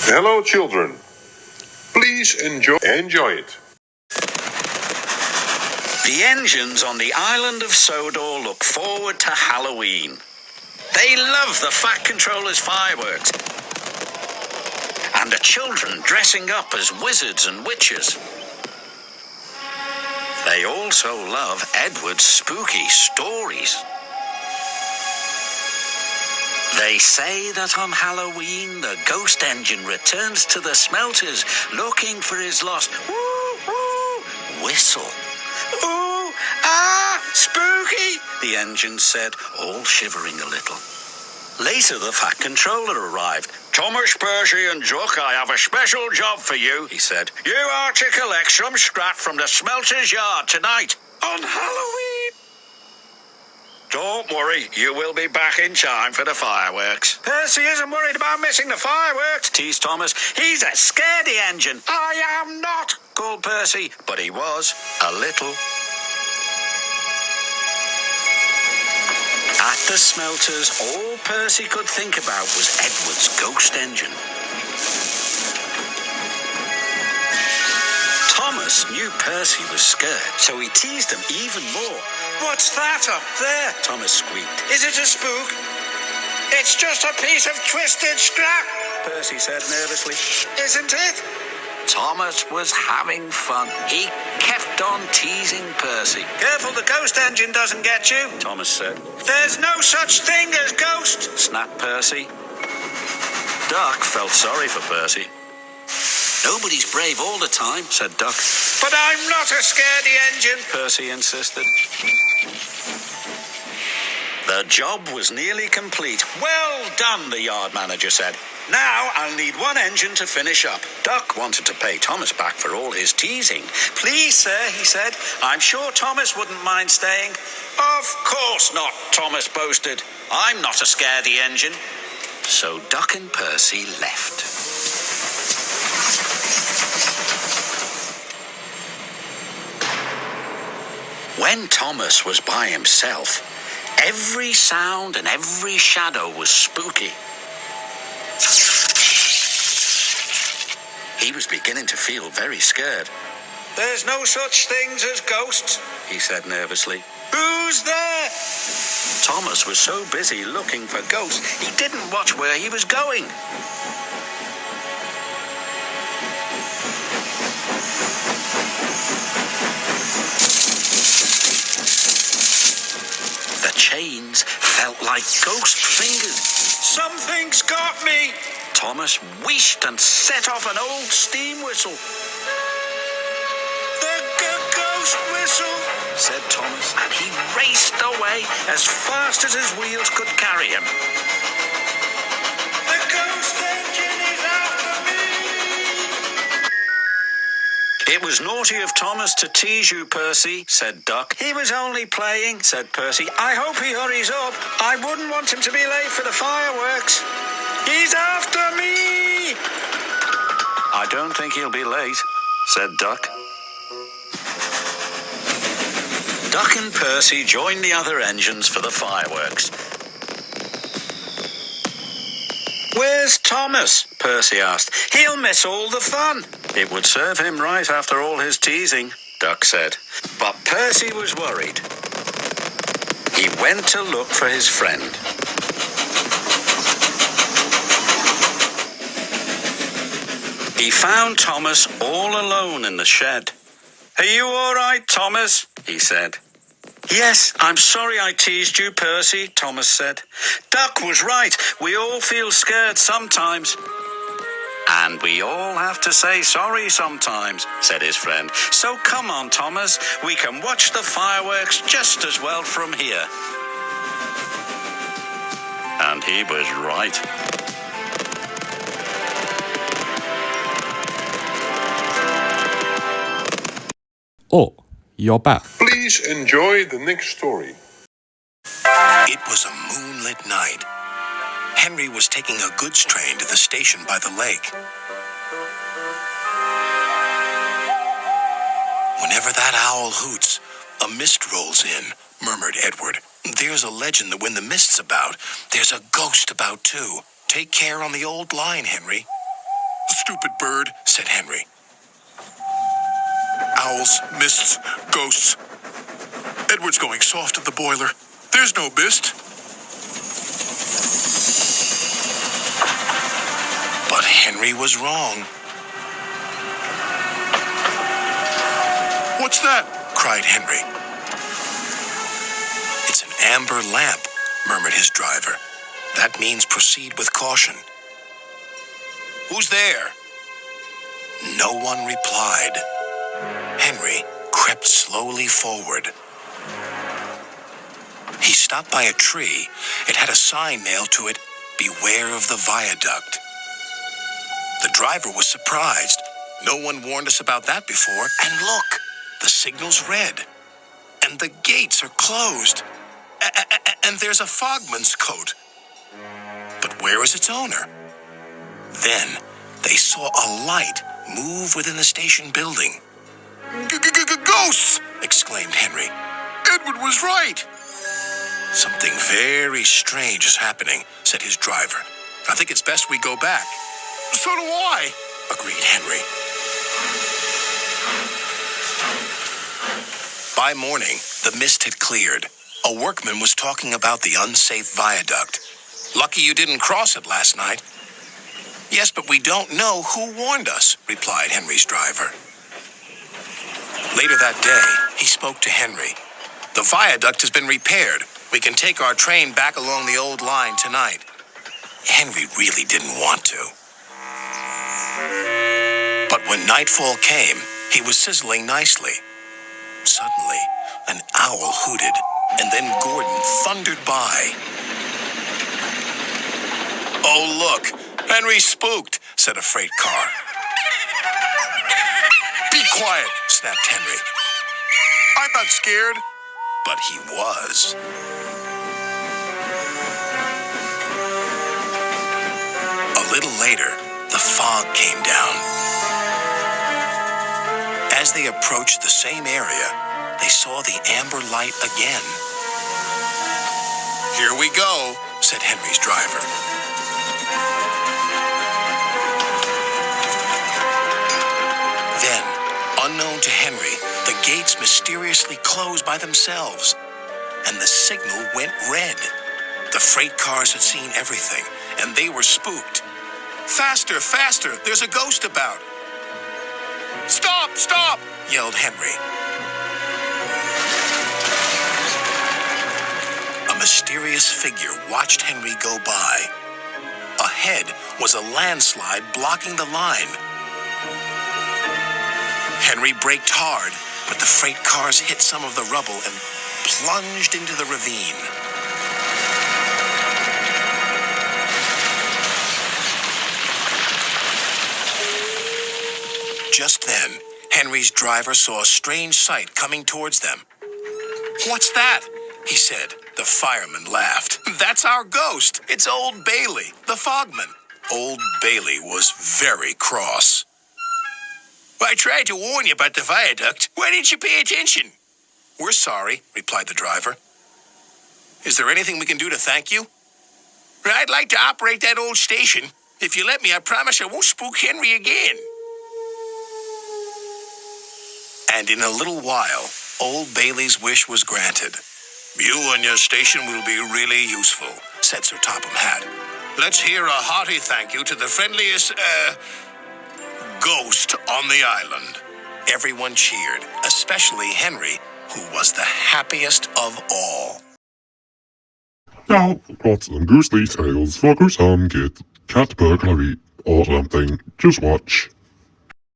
Hello, children. Please enjoy it. The engines on the island of Sodor look forward to Halloween. They love the Fat Controller's fireworks and the children dressing up as wizards and witches. They also love Edward's spooky stories. They say that on Halloween, the ghost engine returns to the smelters looking for his lost whistle. Ooh, ah, spooky, the engine said, all shivering a little. Later, the Fat Controller arrived. Thomas, Percy and Duck, I have a special job for you, he said. You are to collect some scrap from the smelter's yard tonight on Halloween. Don't worry, you will be back in time for the fireworks. Percy isn't worried about missing the fireworks, teased Thomas. He's a scaredy engine. I am not, called Percy, but he was a little. At the smelters, all Percy could think about was Edward's ghost engine. Thomas knew Percy was scared, so he teased him even more. What's that up there? Thomas squeaked. Is it a spook? It's just a piece of twisted scrap, Percy said nervously. Isn't it? Thomas was having fun. He kept on teasing Percy. Careful the ghost engine doesn't get you, Thomas said. There's no such thing as ghost, snapped Percy. Duck felt sorry for Percy. Nobody's brave all the time, said Duck. But I'm not a scaredy engine, Percy insisted. The job was nearly complete. Well done, the yard manager said. Now I'll need one engine to finish up. Duck wanted to pay Thomas back for all his teasing. Please, sir, he said. I'm sure Thomas wouldn't mind staying. Of course not, Thomas boasted. I'm not a scaredy engine. So Duck and Percy left. When Thomas was by himself, every sound and every shadow was spooky. He was beginning to feel very scared. There's no such things as ghosts, he said nervously. Who's there? Thomas was so busy looking for ghosts, he didn't watch where he was going. The chains felt like ghost fingers. Something's got me! Thomas wheezed and set off an old steam whistle. The ghost whistle, said Thomas, and he raced away as fast as his wheels could carry him. The ghost engine is after me! It was naughty of Thomas to tease you, Percy, said Duck. He was only playing, said Percy. I hope he hurries up. I wouldn't want him to be late for the fireworks. He's after me! I don't think he'll be late, said Duck. Duck and Percy joined the other engines for the fireworks. Where's Thomas? Percy asked. He'll miss all the fun. It would serve him right after all his teasing, Duck said. But Percy was worried. He went to look for his friend. He found Thomas all alone in the shed. Are you all right, Thomas? He said. Yes, I'm sorry I teased you, Percy, Thomas said. Duck was right. We all feel scared sometimes. And we all have to say sorry sometimes, said his friend. So come on, Thomas. We can watch the fireworks just as well from here. he was right. Oh, you're back. Please enjoy the next story. It was a moonlit night. Henry was taking a goods train to the station by the lake. Whenever that owl hoots, a mist rolls in, murmured Edward. There's a legend that when the mist's about, there's a ghost about too. Take care on the old line, Henry. Stupid bird, said Henry. Owls, mists, ghosts. Edward's going soft at the boiler. There's no mist. But Henry was wrong. What's that? Cried Henry. It's an amber lamp, murmured his driver. That means proceed with caution. Who's there? No one replied. Henry crept slowly forward. He stopped by a tree. It had a sign nailed to it, "Beware of the viaduct." The driver was surprised. No one warned us about that before. And look, the signal's red. And the gates are closed. And there's a fogman's coat. But where is its owner? Then they saw a light move within the station building. Ghosts! Exclaimed Henry. Edward was right. Something very strange is happening, said his driver. I think it's best we go back. So do I, agreed Henry. By morning, the mist had cleared. A workman was talking about the unsafe viaduct. Lucky you didn't cross it last night. Yes, but we don't know who warned us, replied Henry's driver. Later that day, he spoke to Henry. The viaduct has been repaired. We can take our train back along the old line tonight. Henry really didn't want to. But when nightfall came, he was sizzling nicely. Suddenly, an owl hooted, and then Gordon thundered by. Oh, look, Henry's spooked, said a freight car. Be quiet, snapped Henry. I'm not scared. But he was. A little later, the fog came down. As they approached the same area, they saw the amber light again. Here we go, said Henry's driver. Then, unknown to Henry, the gates mysteriously closed by themselves, and the signal went red. The freight cars had seen everything, and they were spooked. Faster, faster, there's a ghost about. Stop, stop, yelled Henry. A mysterious figure watched Henry go by. Ahead was a landslide blocking the line. Henry braked hard, but the freight cars hit some of the rubble and plunged into the ravine. Just then, Henry's driver saw a strange sight coming towards them. What's that? He said. The fireman laughed. That's our ghost. It's Old Bailey, the fogman. Old Bailey was very cross. I tried to warn you about the viaduct. Why didn't you pay attention? We're sorry, replied the driver. Is there anything we can do to thank you? I'd like to operate that old station. If you let me, I promise I won't spook Henry again. And in a little while, Old Bailey's wish was granted. You and your station will be really useful, said Sir Topham Hatt. Let's hear a hearty thank you to the friendliest, ghost on the island. Everyone cheered, especially Henry, who was the happiest of all. Now, got some ghostly tales for some cat burglary or something. Just watch.